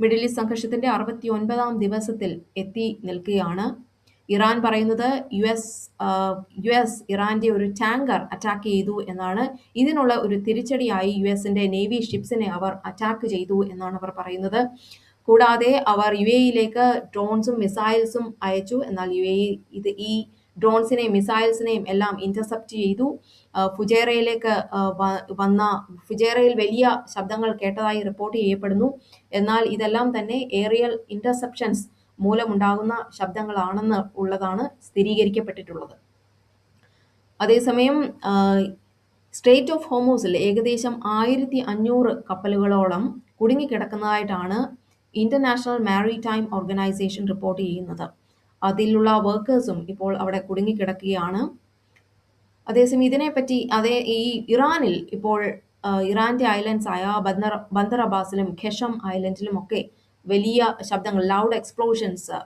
Middle east സംഘർഷത്തിന്റെ 69ാം ദിവസത്തിൽ എത്തി നിൽക്കുകയാണ്. ഇറാൻ പറയുന്നത് യു എസ് ഇറാന്റെ ഒരു ടാങ്കർ അറ്റാക്ക് ചെയ്തു എന്നാണ്. ഇതിനുള്ള ഒരു തിരിച്ചടിയായി യുഎസിന്റെ നേവി ഷിപ്സിനെ അവർ അറ്റാക്ക് ചെയ്തു എന്നാണ് അവർ പറയുന്നത്. കൂടാതെ അവർ യുഎഇയിലേക്ക് ഡ്രോൺസും മിസൈൽസും അയച്ചു. എന്നാൽ യുഎഇ ഈ ഡ്രോൺസിനെയും മിസൈൽസിനെയും എല്ലാം ഇന്റർസെപ്റ്റ് ചെയ്തു. ഫുജേറയിലേക്ക് വന്ന ഫുജേറയിൽ വലിയ ശബ്ദങ്ങൾ കേട്ടതായി റിപ്പോർട്ട് ചെയ്യപ്പെടുന്നു. എന്നാൽ ഇതെല്ലാം തന്നെ ഏറിയൽ ഇന്റർസെപ്ഷൻസ് മൂലമുണ്ടാകുന്ന ശബ്ദങ്ങളാണെന്ന് ഉള്ളതാണ് സ്ഥിരീകരിക്കപ്പെട്ടിട്ടുള്ളത്. അതേസമയം സ്ട്രേറ്റ് ഓഫ് ഹോർമൂസിൽ ഏകദേശം 1500 കപ്പലുകളോളം കുടുങ്ങിക്കിടക്കുന്നതായിട്ടാണ് ഇന്റർനാഷണൽ മാരിടൈം ഓർഗനൈസേഷൻ റിപ്പോർട്ട് ചെയ്യുന്നത്. അതിലുള്ള വർക്കേഴ്സും ഇപ്പോൾ അവിടെ കുടുങ്ങിക്കിടക്കുകയാണ്. അതേസമയം ഇതിനെപ്പറ്റി ഈ ഇറാനിൽ ഇപ്പോൾ ഇറാന്റെ ഐലൻഡ്സ് ആയ ബന്ദർ അബ്ബാസിലും ഖെഷം ഐലൻഡിലും ഒക്കെ വലിയ ശബ്ദങ്ങൾ, ലൗഡ് എക്സ്പ്ലോഷൻസ്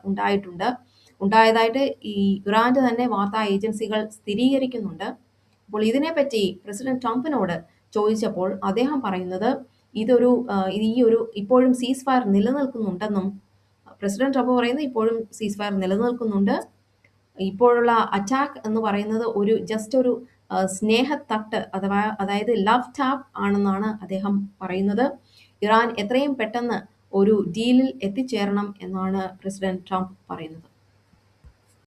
ഉണ്ടായതായിട്ട് ഈ ഇറാന്റെ തന്നെ വാർത്താ ഏജൻസികൾ സ്ഥിരീകരിക്കുന്നുണ്ട്. അപ്പോൾ ഇതിനെപ്പറ്റി പ്രസിഡന്റ് ട്രംപിനോട് ചോദിച്ചപ്പോൾ അദ്ദേഹം പറയുന്നത് ഇപ്പോഴും സീസ് ഫയർ നിലനിൽക്കുന്നുണ്ടെന്നും, പ്രസിഡന്റ് ട്രംപ് പറയുന്നത് ഇപ്പോഴും സീസ് ഫയർ നിലനിൽക്കുന്നുണ്ട്, ഇപ്പോഴുള്ള അറ്റാക്ക് എന്ന് പറയുന്നത് ഒരു സ്നേഹത്തട്ട് അതായത് ലവ് ടാപ്പ് ആണെന്നാണ് അദ്ദേഹം പറയുന്നത്. ഇറാൻ എത്രയും പെട്ടെന്ന് ഒരു ഡീലിൽ എത്തിച്ചേരണം എന്നാണ് പ്രസിഡന്റ് ട്രംപ് പറയുന്നത്.